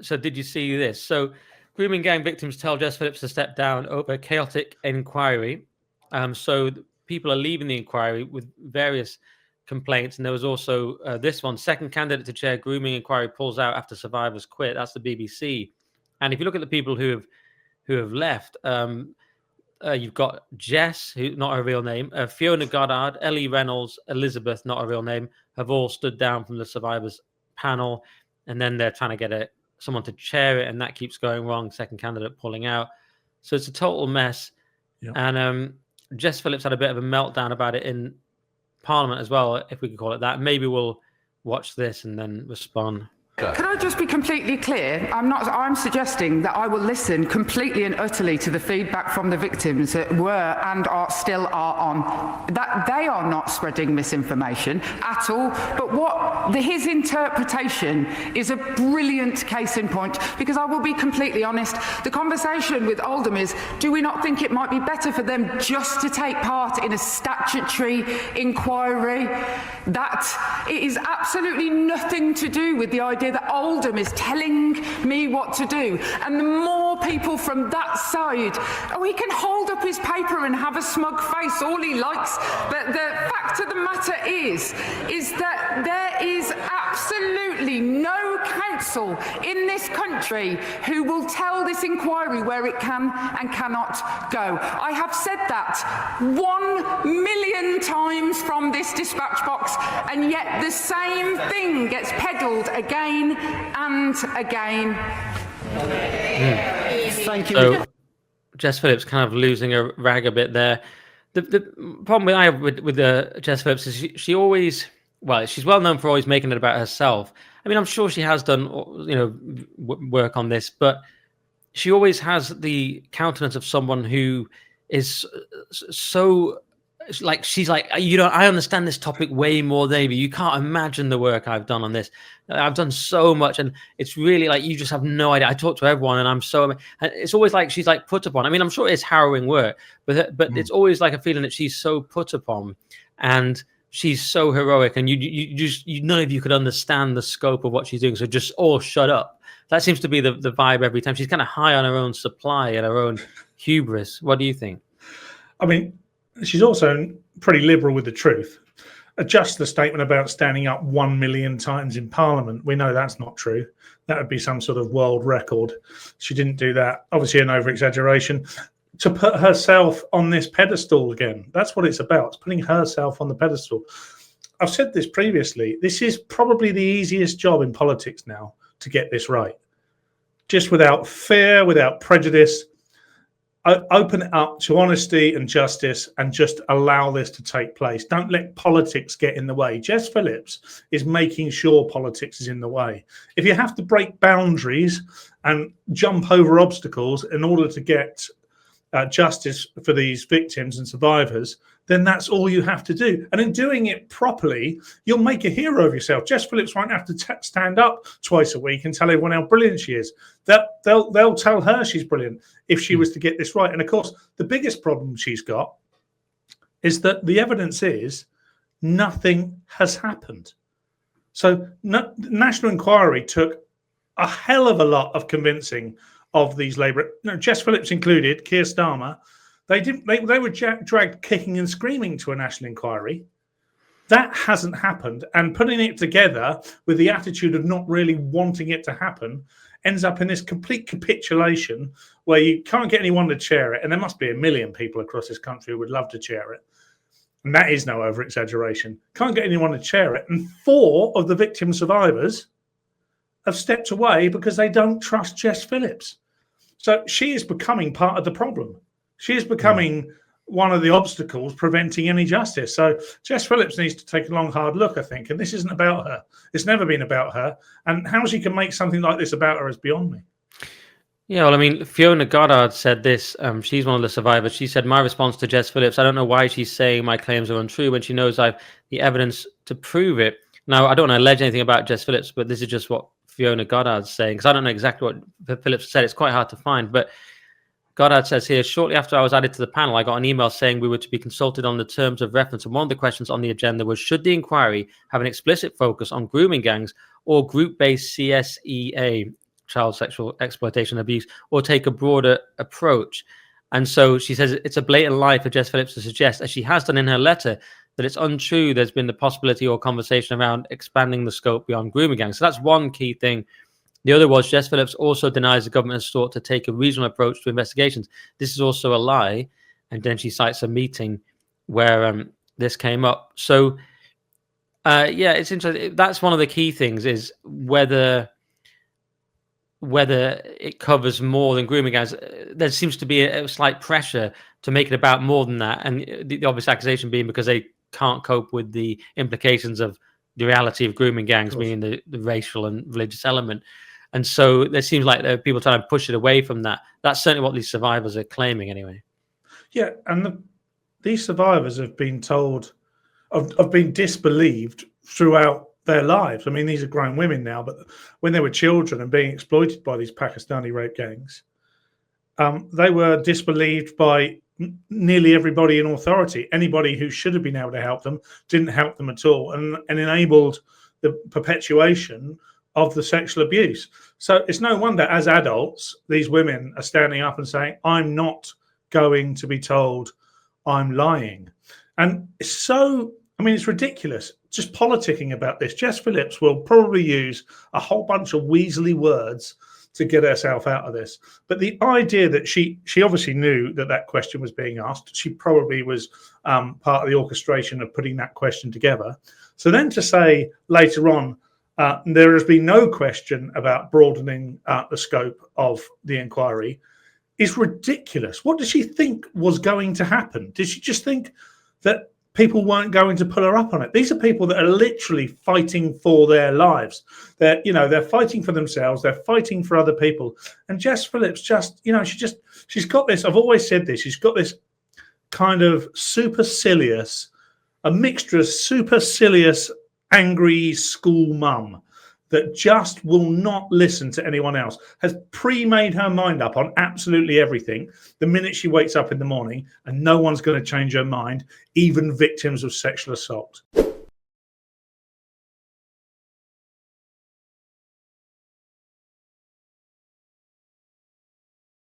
So did you see this? So grooming gang victims tell Jess Phillips to step down over chaotic inquiry. So people are leaving the inquiry with various complaints. And there was also this one, second candidate to chair grooming inquiry pulls out after survivors quit. That's the BBC. And if you look at the people who have left, you've got Jess, who not her real name, Fiona Goddard, Ellie Reynolds, Elizabeth, not her real name, have all stood down from the survivors panel, and then they're trying to get someone to chair it, and that keeps going wrong. Second candidate pulling out, so it's a total mess. Yep. And Jess Phillips had a bit of a meltdown about it in Parliament as well, if we could call it that. Maybe we'll watch this and then respond. Can I just be completely clear? I'm suggesting that I will listen completely and utterly to the feedback from the victims that were and still are on. That they are not spreading misinformation at all. But his interpretation is a brilliant case in point, because I will be completely honest, the conversation with Oldham is, do we not think it might be better for them just to take part in a statutory inquiry? That it is absolutely nothing to do with the idea that Oldham is telling me what to do. And the more people from that side, he can hold up his paper and have a smug face all he likes, but the fact of the matter is that there is absolutely no council in this country who will tell this inquiry where it can and cannot go. I have said that 1,000,000 times from this dispatch box, and yet the same thing gets peddled again and again. Thank you. So, Jess Phillips kind of losing her rag a bit there. The problem I have with Jess Phillips is she always, she's well known for always making it about herself. I mean, I'm sure she has done, work on this, but she always has the countenance of someone who is so, like, she's like, I understand this topic way more than you. You can't imagine the work I've done on this. I've done so much, and it's really like, you just have no idea. I talk to everyone, and and it's always like she's like put upon. I mean, I'm sure it's harrowing work, but it's always like a feeling that she's so put upon, and she's so heroic, and you none of you could understand the scope of what she's doing. So just all shut up. That seems to be the vibe every time. She's kind of high on her own supply and her own hubris. What do you think? I mean, she's also pretty liberal with the truth. Just the statement about standing up 1,000,000 times in Parliament, we know that's not true. That would be some sort of world record. She didn't do that. Obviously an over-exaggeration. To put herself on this pedestal again, that's what it's about. It's putting herself on the pedestal. I've said this previously. This is probably the easiest job in politics now, to get this right. Just without fear, without prejudice. Open it up to honesty and justice, and just allow this to take place. Don't let politics get in the way. Jess Phillips is making sure politics is in the way. If you have to break boundaries and jump over obstacles in order to get justice for these victims and survivors, then that's all you have to do. And in doing it properly, you'll make a hero of yourself. Jess Phillips won't have to stand up twice a week and tell everyone how brilliant she is. They'll tell her she's brilliant if she was to get this right. And of course, the biggest problem she's got is that the evidence is nothing has happened. So the National Inquiry took a hell of a lot of convincing of these Labour, Jess Phillips included, Keir Starmer. They were dragged kicking and screaming to a national inquiry. That hasn't happened, and putting it together with the attitude of not really wanting it to happen ends up in this complete capitulation where you can't get anyone to chair it, and there must be 1,000,000 people across this country who would love to chair it. And that is no over-exaggeration. Can't get anyone to chair it, and 4 of the victim survivors have stepped away because they don't trust Jess Phillips. So she is becoming part of the problem. She is becoming one of the obstacles preventing any justice. So Jess Phillips needs to take a long, hard look, I think. And this isn't about her. It's never been about her. And how she can make something like this about her is beyond me. Yeah, well, I mean, Fiona Goddard said this. She's one of the survivors. She said, my response to Jess Phillips, I don't know why she's saying my claims are untrue when she knows I've the evidence to prove it. Now, I don't want to allege anything about Jess Phillips, but this is just what Fiona Goddard's saying, because I don't know exactly what Phillips said. It's quite hard to find. But Goddard says here, shortly after I was added to the panel, I got an email saying we were to be consulted on the terms of reference. And one of the questions on the agenda was, should the inquiry have an explicit focus on grooming gangs or group-based CSEA? child sexual exploitation abuse, or take a broader approach. And so she says it's a blatant lie for Jess Phillips to suggest, as she has done in her letter, that it's untrue there's been the possibility or conversation around expanding the scope beyond grooming gangs. So that's one key thing. The other was Jess Phillips also denies the government has sought to take a regional approach to investigations. This is also a lie. And then she cites a meeting where this came up. So, yeah, it's interesting. That's one of the key things, is whether it covers more than grooming gangs. There seems to be a slight pressure to make it about more than that. And the obvious accusation being because they can't cope with the implications of the reality of grooming gangs, meaning the racial and religious element. And so there seems like there are people trying to push it away from that. That's certainly what these survivors are claiming anyway. Yeah, and these survivors have been told, have been disbelieved throughout their lives. I mean, these are grown women now, but when they were children and being exploited by these Pakistani rape gangs, they were disbelieved by nearly everybody in authority. Anybody who should have been able to help them didn't help them at all, and enabled the perpetuation of the sexual abuse. So it's no wonder, as adults, these women are standing up and saying, I'm not going to be told I'm lying. And it's so, I mean, it's ridiculous just politicking about this. Jess Phillips will probably use a whole bunch of weaselly words to get herself out of this. But the idea that she obviously knew that that question was being asked. She probably was part of the orchestration of putting that question together. So then to say later on, there has been no question about broadening the scope of the inquiry is ridiculous. What did she think was going to happen? Did she just think that people weren't going to pull her up on it? These are people that are literally fighting for their lives. They're fighting for themselves. They're fighting for other people. And Jess Phillips she's got this, I've always said this, she's got this kind of supercilious, a mixture of supercilious, angry school mum that just will not listen to anyone else, has pre-made her mind up on absolutely everything the minute she wakes up in the morning, and no one's going to change her mind, even victims of sexual assault.